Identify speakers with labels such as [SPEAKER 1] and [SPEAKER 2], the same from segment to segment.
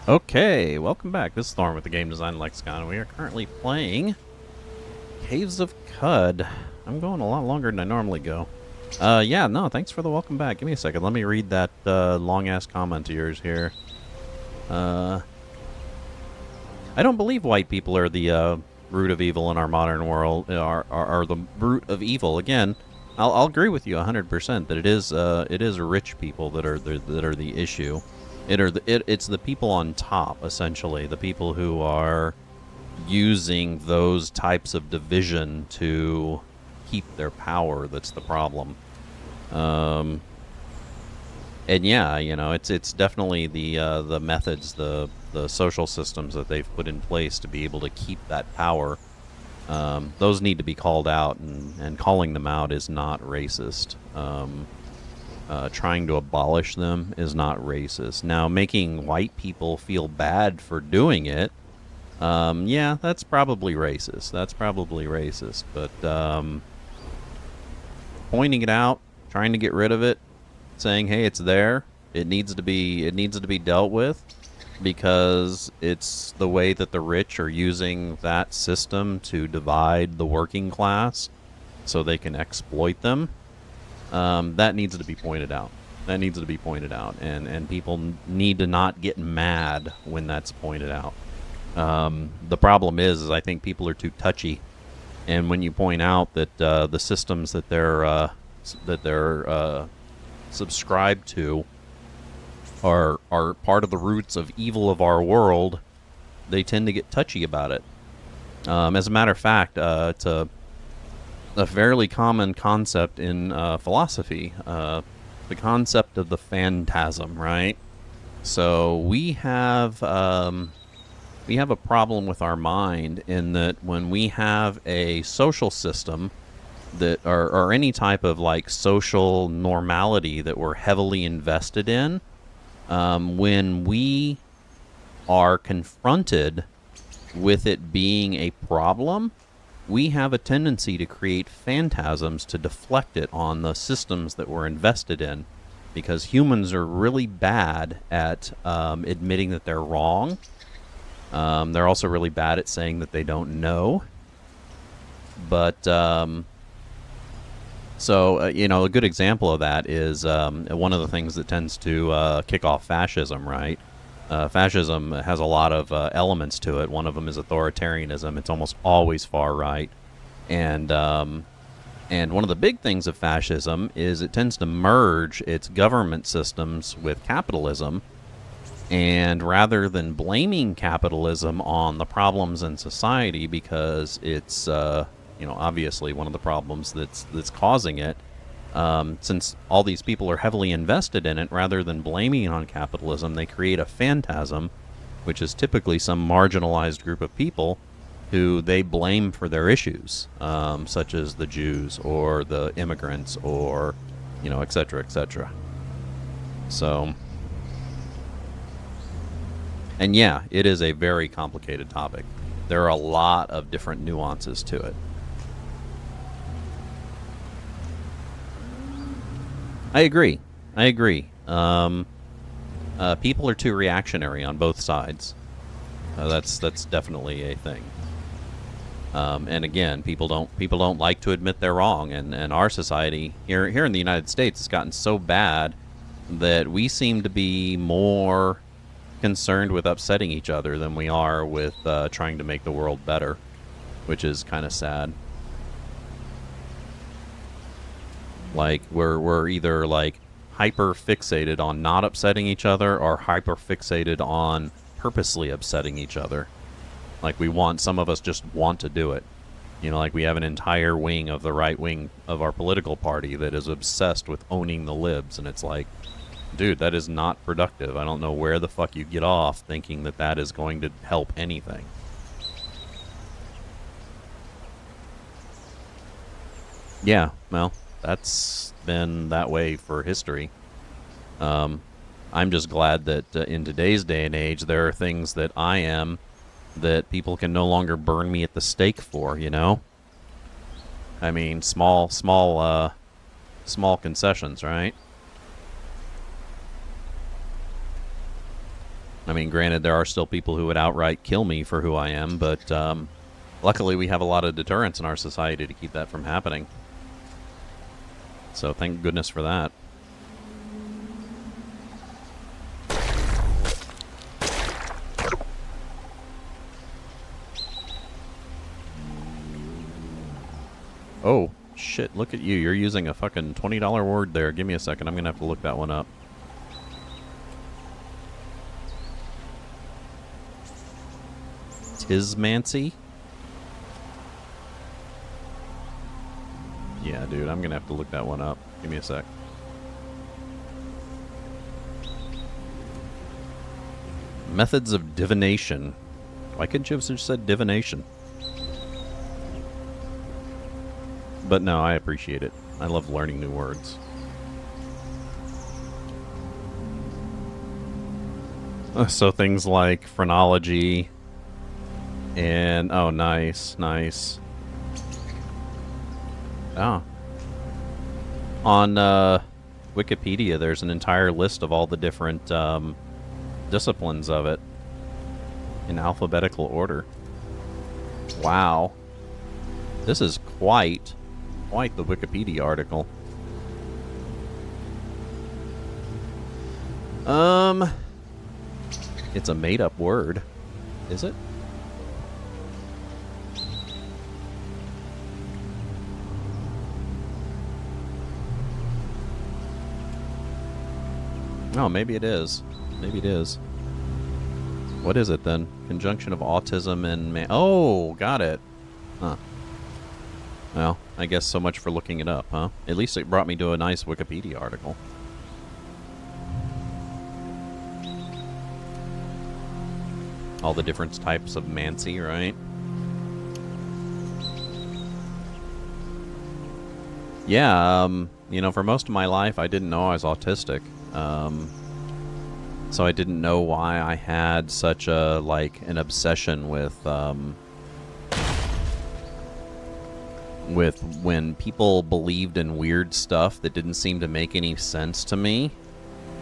[SPEAKER 1] Okay, welcome back. This is Thorn with the Game Design Lexicon. We are currently playing Caves of Qud. I'm going a lot longer than I normally go. Yeah, no, thanks for the welcome back. Give me a second. Let me read that long-ass comment of yours here. I don't believe white people are the root of evil in our modern world, are the root of evil. Again, I'll agree with you 100% that it is rich people that are the issue. It's the people on top, essentially, the people who are using those types of division to keep their power that's the problem. And yeah, you know, it's definitely the methods, the social systems that they've put in place to be able to keep that power. Those need to be called out, and calling them out is not racist. Trying to abolish them is not racist. Now, making white people feel bad for doing it, yeah, that's probably racist. But pointing it out, trying to get rid of it, saying, "Hey, it's there. It needs to be dealt with," because it's the way that the rich are using that system to divide the working class so they can exploit them. That needs to be pointed out. And people need to not get mad when that's pointed out. The problem is I think people are too touchy, and when you point out that the systems that they're subscribed to are part of the roots of evil of our world, they tend to get touchy about it. As a matter of fact, it's a fairly common concept in philosophy, the concept of the phantasm, right? So we have a problem with our mind in that when we have a social system that or any type of like social normality that we're heavily invested in, when we are confronted with it being a problem, we have a tendency to create phantasms to deflect it on the systems that we're invested in, because humans are really bad at admitting that they're wrong. They're also really bad at saying that they don't know. But you know, a good example of that is one of the things that tends to kick off fascism, right? Fascism has a lot of elements to it. One of them is authoritarianism. It's almost always far right. And one of the big things of fascism is it tends to merge its government systems with capitalism. And rather than blaming capitalism on the problems in society, because it's you know, obviously one of the problems that's causing it, since all these people are heavily invested in it, rather than blaming it on capitalism, they create a phantasm, which is typically some marginalized group of people who they blame for their issues, such as the Jews or the immigrants or, you know, et cetera, et cetera. So, and yeah, it is a very complicated topic. There are a lot of different nuances to it. I agree. People are too reactionary on both sides. That's definitely a thing. And again, people don't like to admit they're wrong. And our society here in the United States has gotten so bad that we seem to be more concerned with upsetting each other than we are with trying to make the world better, which is kind of sad. Like we're either like hyper fixated on not upsetting each other or hyper fixated on purposely upsetting each other. Like some of us just want to do it. You know, like we have an entire wing of the right wing of our political party that is obsessed with owning the libs, and it's like, dude, that is not productive. I don't know where the fuck you get off thinking that that is going to help anything. Yeah, well, that's been that way for history. I'm just glad that in today's day and age, there are things that I am that people can no longer burn me at the stake for, you know? I mean, small concessions, right? I mean, granted, there are still people who would outright kill me for who I am, but luckily we have a lot of deterrence in our society to keep that from happening. So thank goodness for that. Oh, shit, look at you. You're using a fucking $20 word there. Give me a second. I'm going to have to look that one up. Tismancy? Yeah, dude, I'm going to have to look that one up. Give me a sec. Methods of divination. Why couldn't you have just said divination? But no, I appreciate it. I love learning new words. So things like phrenology and... Oh, nice, nice. Oh. On Wikipedia, there's an entire list of all the different disciplines of it in alphabetical order. Wow. This is quite the Wikipedia article. It's a made-up word. Is it? Oh, maybe it is. Maybe it is. What is it then? Conjunction of autism and oh, got it. Huh. Well, I guess so much for looking it up, huh? At least it brought me to a nice Wikipedia article. All the different types of mancy, right? Yeah, you know, for most of my life, I didn't know I was autistic. So I didn't know why I had such a, like, an obsession with when people believed in weird stuff that didn't seem to make any sense to me.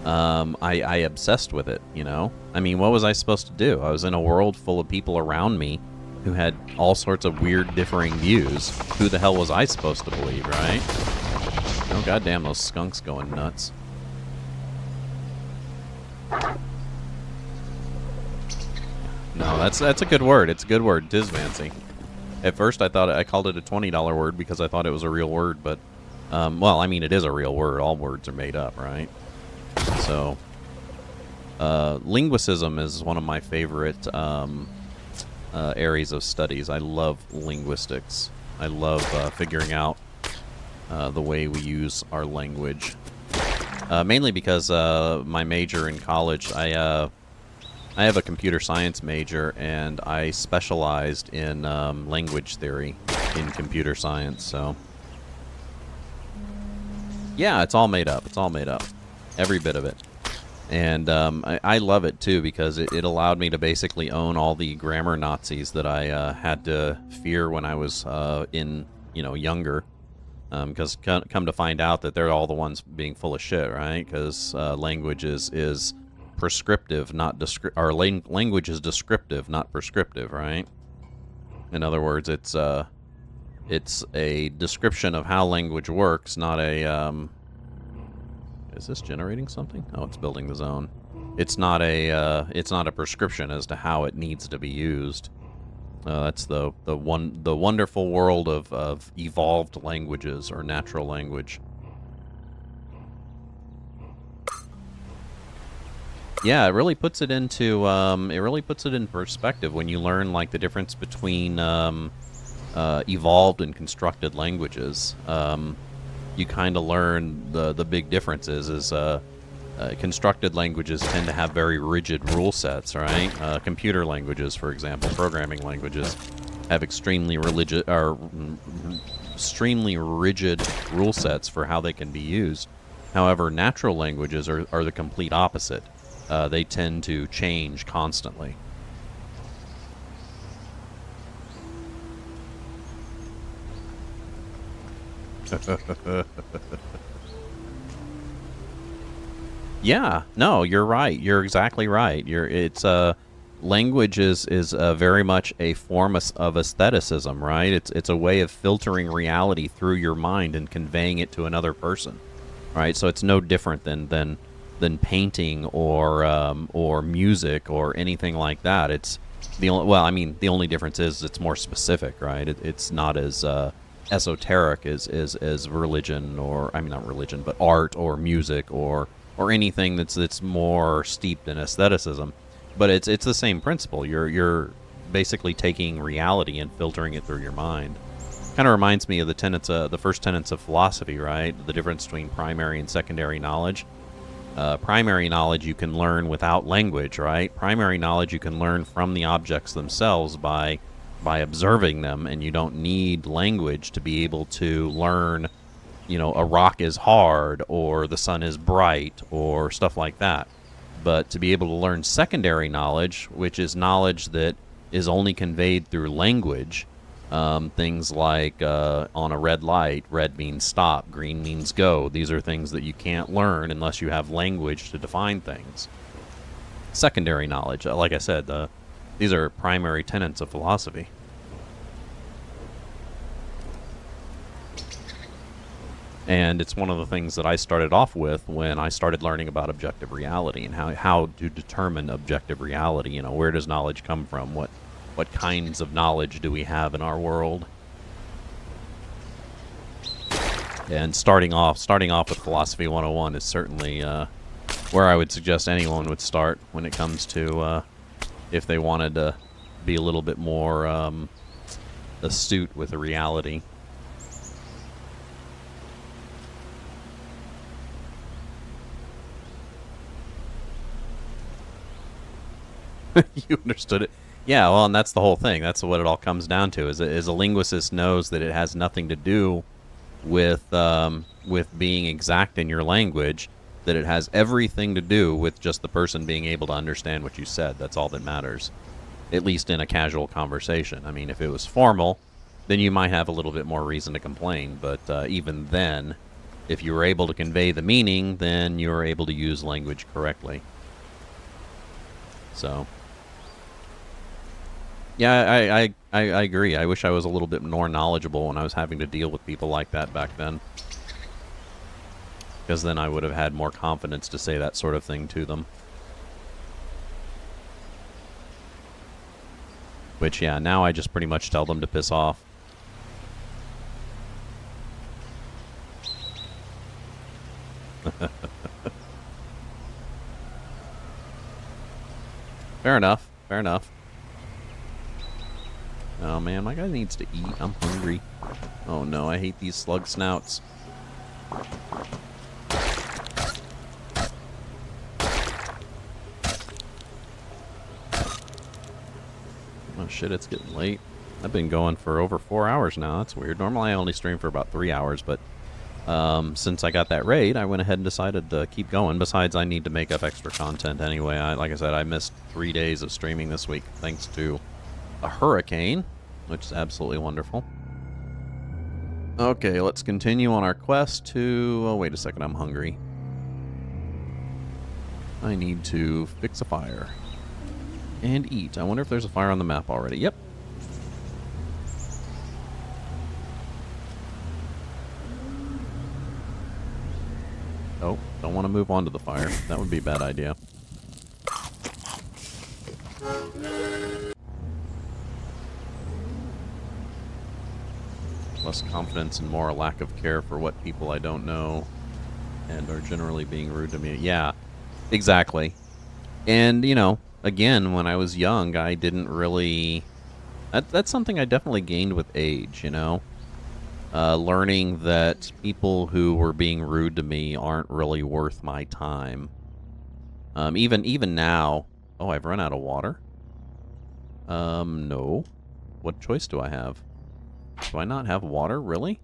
[SPEAKER 1] I obsessed with it, you know? I mean, what was I supposed to do? I was in a world full of people around me who had all sorts of weird, differing views. Who the hell was I supposed to believe, right? Oh, goddamn, those skunks going nuts. No, that's a good word. It's a good word, Tismancy. At first, I called it a $20 word because I thought it was a real word, but, well, I mean, it is a real word. All words are made up, right? So, linguicism is one of my favorite areas of studies. I love linguistics. I love figuring out the way we use our language. Mainly because my major in college, I have a computer science major, and I specialized in language theory in computer science, so... Yeah, it's all made up. It's all made up. Every bit of it. And I love it, too, because it allowed me to basically own all the grammar Nazis that I had to fear when I was younger. Because come to find out that they're all the ones being full of shit, right? Because language is prescriptive, not descriptive. Language is descriptive, not prescriptive, right? In other words, it's a description of how language works, not a Is this generating something? Oh, it's building the zone. It's not a prescription as to how it needs to be used. That's the wonderful world of evolved languages, or natural language. Yeah, it really puts it into in perspective when you learn, like, the difference between evolved and constructed languages. You kind of learn the big differences. Constructed languages tend to have very rigid rule sets, right? Computer languages, for example, programming languages, have extremely rigid rule sets for how they can be used. However, natural languages are the complete opposite. They tend to change constantly. Yeah, no, you're right. You're exactly right. It's language is very much a form of aestheticism, right? It's a way of filtering reality through your mind and conveying it to another person, right? So it's no different than painting or music or anything like that. It's the only, well, I mean, the only difference is it's more specific, right? It's not as esoteric as religion, or I mean not religion, but art or music or anything that's more steeped in aestheticism. But it's the same principle. You're basically taking reality and filtering it through your mind. Kind of reminds me of the first tenets of philosophy, right? The difference between primary and secondary knowledge. Primary knowledge you can learn without language, right? Primary knowledge you can learn from the objects themselves by observing them, and you don't need language to be able to learn, a rock is hard or the sun is bright or stuff like that. But to be able to learn secondary knowledge, which is knowledge that is only conveyed through language, things like on a red light, red means stop, green means go. These are things that you can't learn unless you have language to define things. Secondary knowledge, like I said, these are primary tenets of philosophy. And it's one of the things that I started off with when I started learning about objective reality and how to determine objective reality. Where does knowledge come from? What kinds of knowledge do we have in our world? And starting off with Philosophy 101 is certainly where I would suggest anyone would start when it comes to if they wanted to be a little bit more astute with the reality. You understood it. Yeah, well, and that's the whole thing. That's what it all comes down to. Is a linguist knows that it has nothing to do with being exact in your language. That it has everything to do with just the person being able to understand what you said. That's all that matters, at least in a casual conversation. I mean, if it was formal, then you might have a little bit more reason to complain. But even then, if you were able to convey the meaning, then you were able to use language correctly. So. Yeah, I agree. I wish I was a little bit more knowledgeable when I was having to deal with people like that back then. Because then I would have had more confidence to say that sort of thing to them. Which, yeah, now I just pretty much tell them to piss off. Fair enough. Fair enough. Oh man, my guy needs to eat. I'm hungry. Oh no, I hate these slug snouts. Oh shit, it's getting late. I've been going for over 4 hours now. That's weird. Normally I only stream for about 3 hours, but since I got that raid, I went ahead and decided to keep going. Besides, I need to make up extra content anyway. Like I said, I missed 3 days of streaming this week thanks to a hurricane, which is absolutely wonderful. Okay, let's continue on our quest to... Oh, wait a second, I'm hungry. I need to fix a fire. And eat. I wonder if there's a fire on the map already. Yep. Oh, don't want to move on to the fire. That would be a bad idea. Less confidence and more a lack of care for what people I don't know and are generally being rude to me. Yeah, exactly. And, again, when I was young, I didn't really... That's something I definitely gained with age, learning that people who were being rude to me aren't really worth my time. Even now... Oh, I've run out of water? No. What choice do I have? Do I not have water? Really?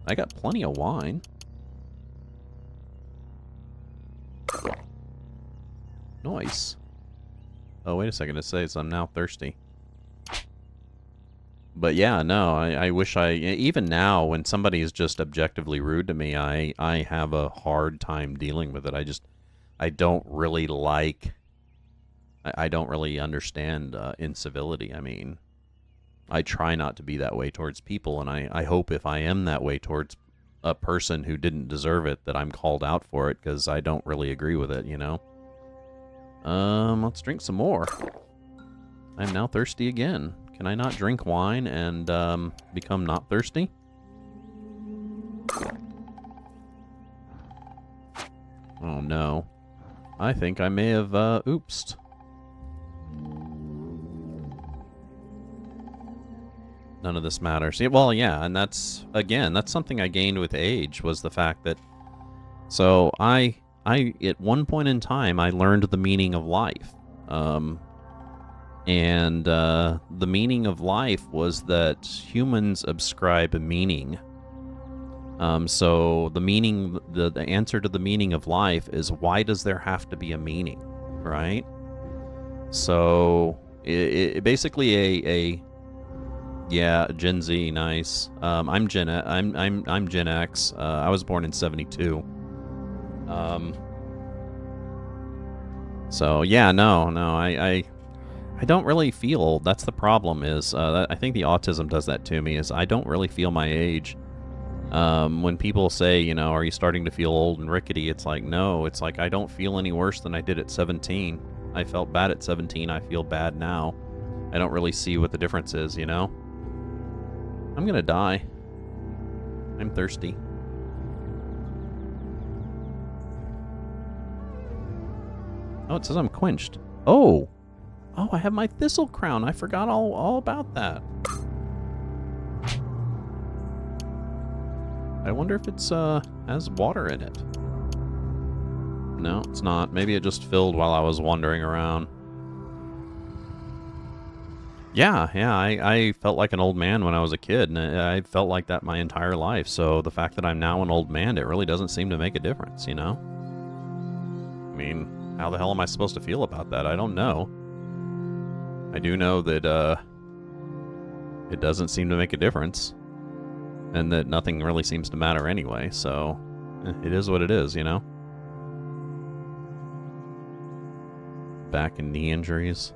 [SPEAKER 1] I got plenty of wine. Nice. Oh, wait a second. It says I'm now thirsty. But yeah, no, I wish even now when somebody is just objectively rude to me, I have a hard time dealing with it. I don't really like, I don't really understand incivility. I mean, I try not to be that way towards people, and I hope if I am that way towards a person who didn't deserve it, that I'm called out for it, because I don't really agree with it, you know? Let's drink some more. I'm now thirsty again. Can I not drink wine and become not thirsty? Oh no. I think I may have oopsed. None of this matters. Yeah, well, yeah, and that's, again, that's something I gained with age, was the fact that, so I at one point in time, I learned the meaning of life. And the meaning of life was that humans ascribe a meaning. So the meaning, the answer to the meaning of life is, why does there have to be a meaning, right? So it basically yeah, Gen Z, nice. I'm Gen X. I was born in '72. So yeah, no, I don't really feel. That's the problem. Is I think the autism does that to me. Is I don't really feel my age. When people say, you know, are you starting to feel old and rickety? It's like, no. It's like I don't feel any worse than I did at 17. I felt bad at 17. I feel bad now. I don't really see what the difference is, you know? I'm gonna die. I'm thirsty. Oh, it says I'm quenched. Oh! Oh, I have my thistle crown. I forgot all about that. I wonder if it's, has water in it. No, it's not. Maybe it just filled while I was wandering around. Yeah, I felt like an old man when I was a kid, and I felt like that my entire life. So the fact that I'm now an old man, it really doesn't seem to make a difference, you know? I mean, how the hell am I supposed to feel about that? I don't know. I do know that, it doesn't seem to make a difference. And that nothing really seems to matter anyway, so it is what it is, you know? Back and knee injuries.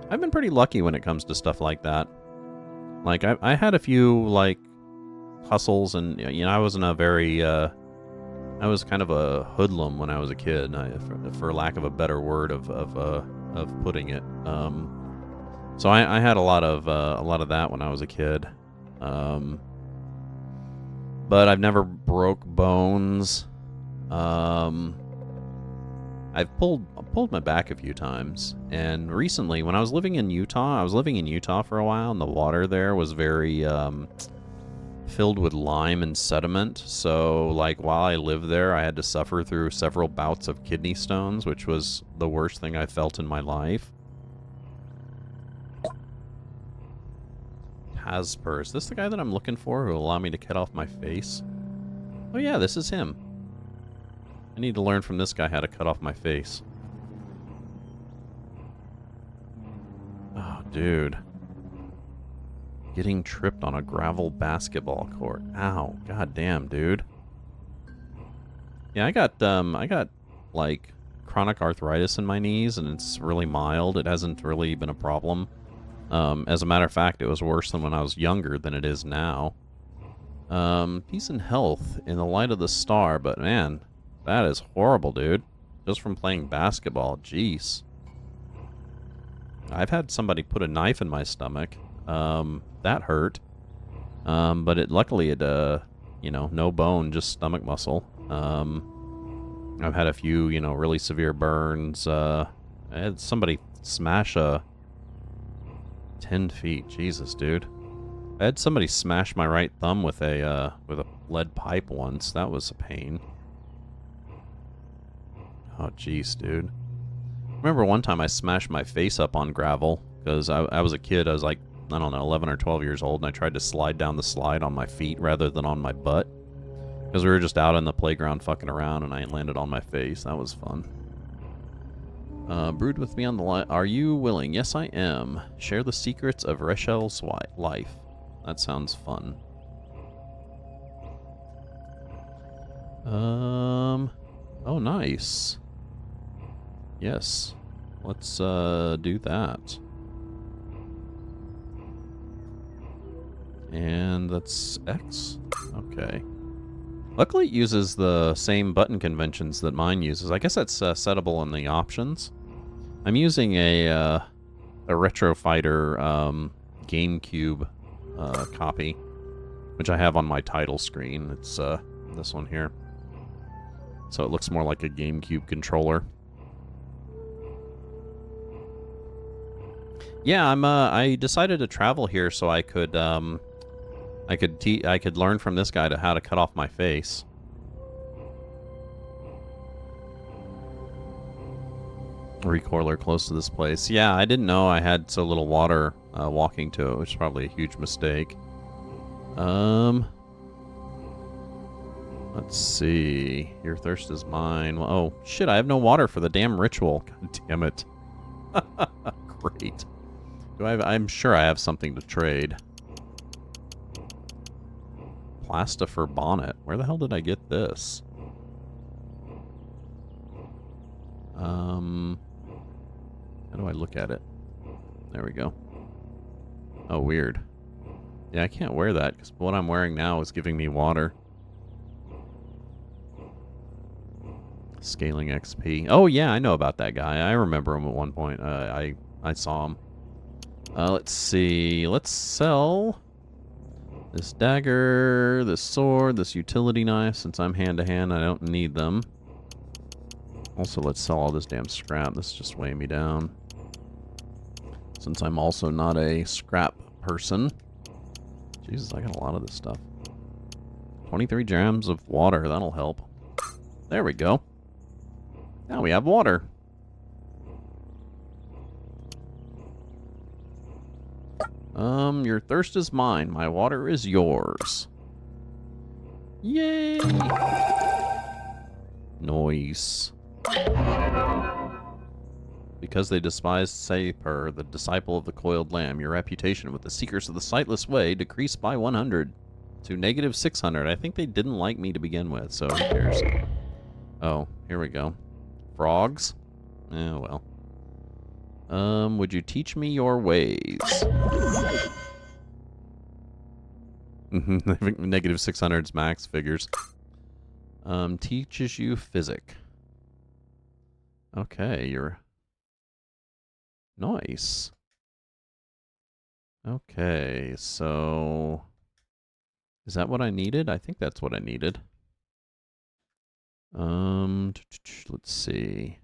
[SPEAKER 1] I've been pretty lucky when it comes to stuff like that. Like, I had a few, like, hustles, and, you know, I wasn't a very, I was kind of a hoodlum when I was a kid, for lack of a better word of putting it. So I had a lot of that when I was a kid. But I've never broke bones. I've pulled my back a few times, and recently, when I was living in Utah, for a while, and the water there was very filled with lime and sediment. So, like, while I lived there, I had to suffer through several bouts of kidney stones, which was the worst thing I felt in my life. Hasper, is this the guy that I'm looking for who will allow me to cut off my face? Oh yeah, this is him. I need to learn from this guy how to cut off my face. Oh, dude. Getting tripped on a gravel basketball court. Ow. God damn, dude. Yeah, I got, like, chronic arthritis in my knees, and it's really mild. It hasn't really been a problem. As a matter of fact, it was worse than when I was younger than it is now. Peace and health in the light of the star, but man, that is horrible, dude. Just from playing basketball, jeez. I've had somebody put a knife in my stomach. That hurt. But luckily it, you know, no bone, just stomach muscle. I've had a few, you know, really severe burns. I had somebody smash 10 feet. Jesus, dude. I had somebody smash my right thumb with a lead pipe once. That was a pain. Oh, jeez, dude. I remember one time I smashed my face up on gravel because I was a kid. I was like, I don't know, 11 or 12 years old, and I tried to slide down the slide on my feet rather than on my butt because we were just out in the playground fucking around, and I landed on my face. That was fun. Brood with me on the line. Are you willing? Yes, I am. Share the secrets of Reshel's life. That sounds fun. Oh, nice. Yes. Let's, do that. And that's X? Okay. Luckily it uses the same button conventions that mine uses. I guess that's settable in the options. I'm using a Retro Fighter GameCube copy, which I have on my title screen. It's this one here. So it looks more like a GameCube controller. Yeah, I decided to travel here so I could learn from this guy how to cut off my face. Recoiler close to this place. Yeah, I didn't know I had so little water walking to it, which is probably a huge mistake. Let's see. Your thirst is mine. Well, oh, shit, I have no water for the damn ritual. God damn it. Great. I'm sure I have something to trade. Plastifer bonnet. Where the hell did I get this? How do I look at it? There we go. Oh, weird. Yeah, I can't wear that because what I'm wearing now is giving me water. Scaling XP. Oh, yeah, I know about that guy. I remember him at one point. I saw him. Let's see. Let's sell this dagger, this sword, this utility knife. Since I'm hand-to-hand, I don't need them. Also, let's sell all this damn scrap. This is just weighing me down. Since I'm also not a scrap person. Jesus, I got a lot of this stuff. 23 grams of water. That'll help. There we go. Now we have water. Your thirst is mine. My water is yours. Yay! Noise. Because they despised Sapir, the disciple of the coiled lamb, your reputation with the seekers of the sightless way decreased by 100 to negative 600. I think they didn't like me to begin with, so who cares? Oh, here we go. Frogs? Oh, well. Would you teach me your ways? Negative 600's max figures. Teaches you physic. Okay, you're... Nice. Okay, so... Is that what I needed? I think that's what I needed. Let's see.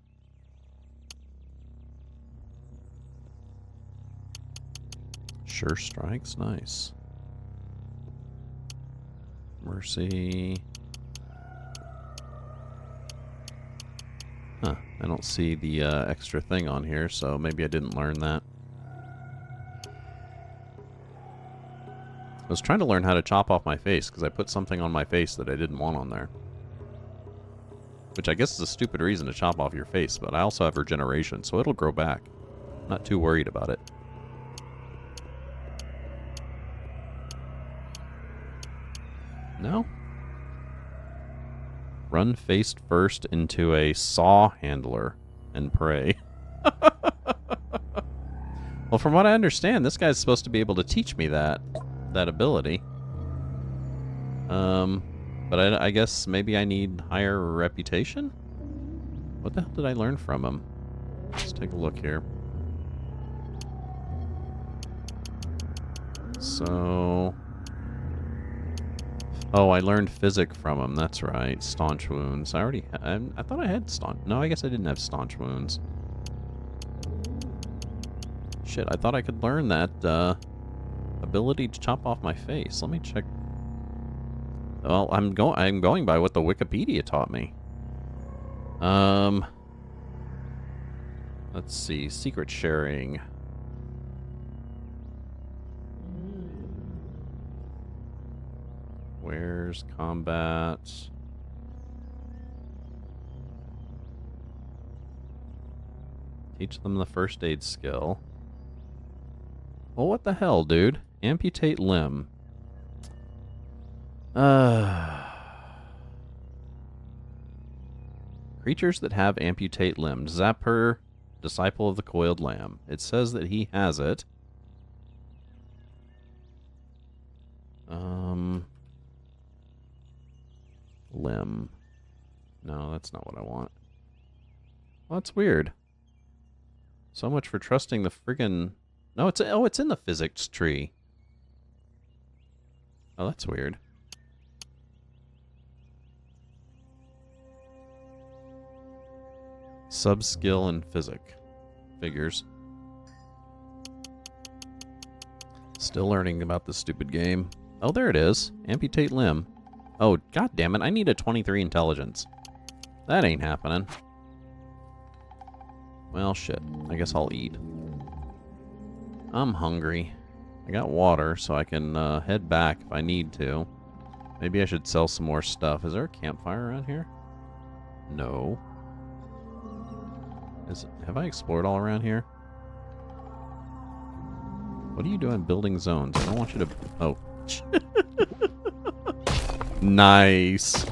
[SPEAKER 1] Sure strikes, nice. Mercy. Huh, I don't see the extra thing on here, so maybe I didn't learn that. I was trying to learn how to chop off my face, because I put something on my face that I didn't want on there. Which I guess is a stupid reason to chop off your face, but I also have regeneration, so it'll grow back. Not too worried about it. No? Run face first into a saw handler and pray. Well, from what I understand, this guy's supposed to be able to teach me that ability. But I guess maybe I need higher reputation? What the hell did I learn from him? Let's take a look here. So... Oh, I learned physic from him. That's right. Staunch wounds. I thought I had staunch... No, I guess I didn't have staunch wounds. Shit, I thought I could learn that, ability to chop off my face. Let me check... Well, I'm going by what the Wikipedia taught me. Let's see. Secret sharing. Where's combat? Teach them the first aid skill. Well, what the hell, dude? Amputate limb. Creatures that have amputate limbs. Zapper, disciple of the coiled lamb. It says that he has it. Limb. No, that's not what I want. Well, that's weird. So much for trusting the friggin'... No, it's in the physics tree. Oh, that's weird. Sub-skill in physics. Figures. Still learning about this stupid game. Oh, there it is. Amputate limb. Oh, god damn it. I need a 23 intelligence. That ain't happening. Well, shit. I guess I'll eat. I'm hungry. I got water, so I can head back if I need to. Maybe I should sell some more stuff. Is there a campfire around here? No. Have I explored all around here? What are you doing building zones? I don't want you to... Oh. Nice.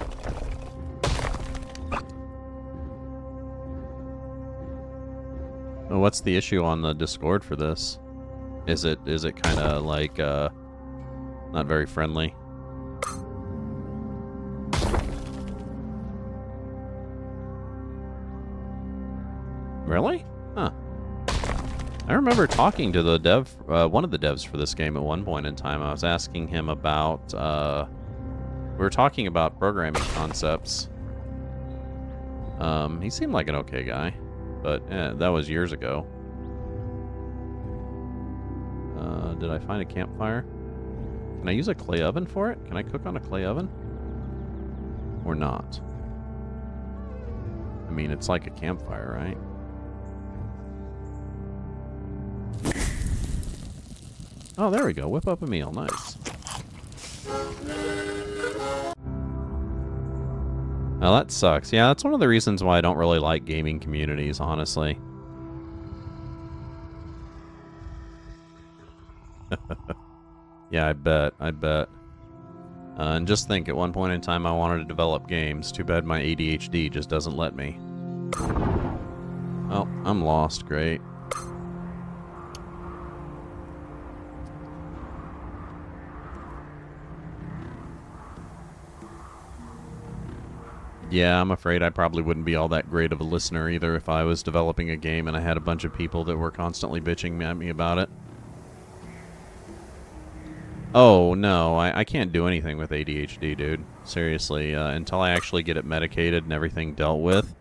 [SPEAKER 1] Oh, what's the issue on the Discord for this? Is it kind of like not very friendly? Really? Huh. I remember talking to the one of the devs for this game at one point in time. I was asking him about we were talking about programming concepts. He seemed like an okay guy, but that was years ago. Did I find a campfire? Can I use a clay oven for it? Can I cook on a clay oven? Or not? I mean, it's like a campfire, right? Oh, there we go. Whip up a meal. Nice. Now that sucks. Yeah, that's one of the reasons why I don't really like gaming communities, honestly. Yeah, I bet. And just think, at one point in time I wanted to develop games. Too bad my ADHD just doesn't let me. Oh, I'm lost. Great. Yeah, I'm afraid I probably wouldn't be all that great of a listener either if I was developing a game and I had a bunch of people that were constantly bitching at me about it. Oh, no, I can't do anything with ADHD, dude. Seriously, until I actually get it medicated and everything dealt with,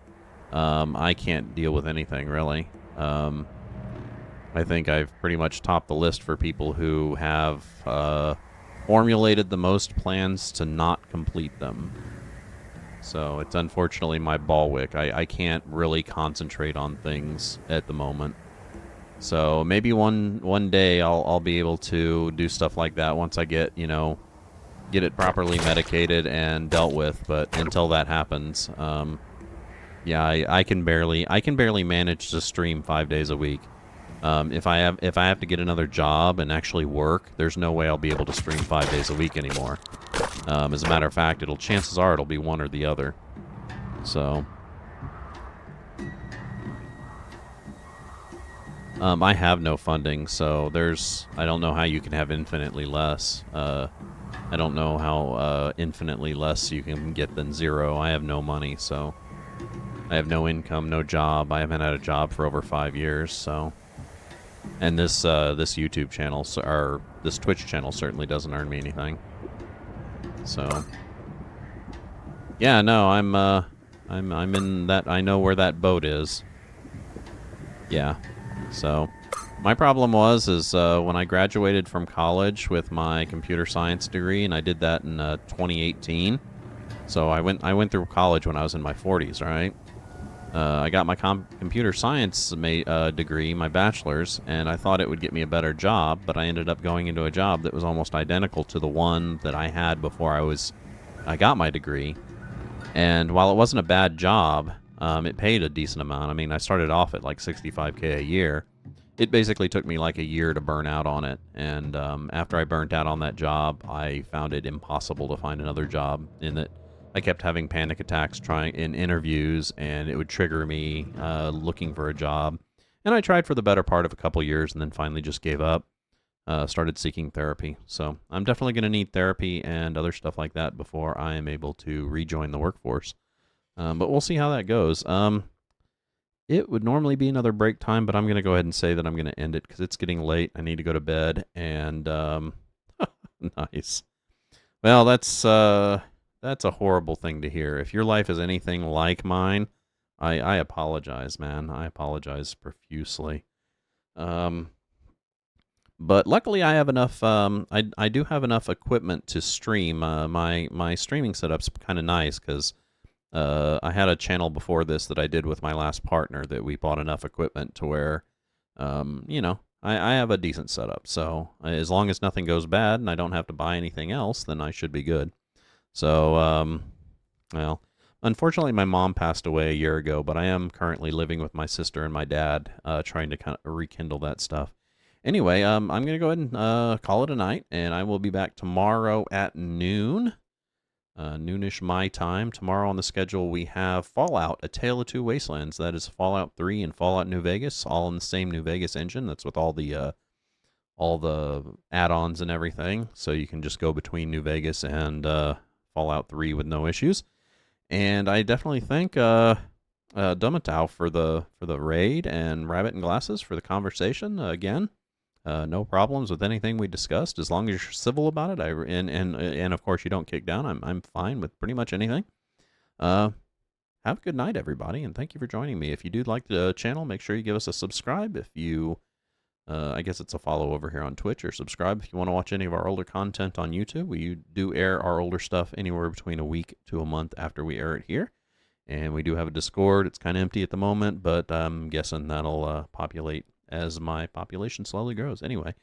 [SPEAKER 1] I can't deal with anything, really. I think I've pretty much topped the list for people who have formulated the most plans to not complete them. So it's unfortunately my Balwick. I can't really concentrate on things at the moment. So maybe one day I'll be able to do stuff like that once I get, you know, get it properly medicated and dealt with. But until that happens, yeah, I can barely manage to stream 5 days a week. If I have to get another job and actually work, there's no way I'll be able to stream 5 days a week anymore. As a matter of fact, chances are it'll be one or the other. So I have no funding, so I don't know how you can have infinitely less. I don't know how infinitely less you can get than zero. I have no money, so I have no income, no job. I haven't had a job for over 5 years, so. And this YouTube channel, or this Twitch channel, certainly doesn't earn me anything. So, yeah, no, I'm in that. I know where that boat is. Yeah. So, my problem is when I graduated from college with my computer science degree, and I did that in 2018. So I went through college when I was in my 40s, right? I got my computer science degree, my bachelor's, and I thought it would get me a better job, but I ended up going into a job that was almost identical to the one that I had before I got my degree. And while it wasn't a bad job, it paid a decent amount. I mean, I started off at like $65K a year, it basically took me like a year to burn out on it. And after I burnt out on that job, I found it impossible to find another job in that I kept having panic attacks trying in interviews, and it would trigger me looking for a job. And I tried for the better part of a couple years and then finally just gave up. Started seeking therapy. So I'm definitely going to need therapy and other stuff like that before I am able to rejoin the workforce. But we'll see how that goes. It would normally be another break time, but I'm going to go ahead and say that I'm going to end it because it's getting late. I need to go to bed. And nice. Well, that's a horrible thing to hear. If your life is anything like mine, I apologize, man. I apologize profusely. But luckily, I have enough. I do have enough equipment to stream. My streaming setup's kind of nice because I had a channel before this that I did with my last partner that we bought enough equipment to where, I have a decent setup. So as long as nothing goes bad and I don't have to buy anything else, then I should be good. So, well, unfortunately, my mom passed away a year ago, but I am currently living with my sister and my dad, trying to kind of rekindle that stuff. Anyway, I'm going to go ahead and call it a night, and I will be back tomorrow at noon. Noonish my time. Tomorrow on the schedule we have Fallout: A Tale of Two Wastelands. That is Fallout 3 and Fallout New Vegas, all in the same New Vegas engine. That's with all the add-ons and everything. So you can just go between New Vegas and Fallout 3 with no issues. And I definitely thank Dumatau for the raid, and Rabbit and Glasses for the conversation again. No problems with anything we discussed as long as you're civil about it. And of course you don't kick down. I'm fine with pretty much anything. Have a good night, everybody, and thank you for joining me. If you do like the channel, make sure you give us a subscribe. If you, I guess it's a follow over here on Twitch, or subscribe if you want to watch any of our older content on YouTube. We do air our older stuff anywhere between a week to a month after we air it here. And we do have a Discord. It's kind of empty at the moment, but I'm guessing that'll populate as my population slowly grows. Anyway,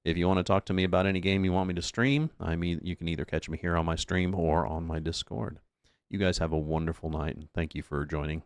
[SPEAKER 1] if you want to talk to me about any game you want me to stream, you can either catch me here on my stream or on my Discord. You guys have a wonderful night, and thank you for joining.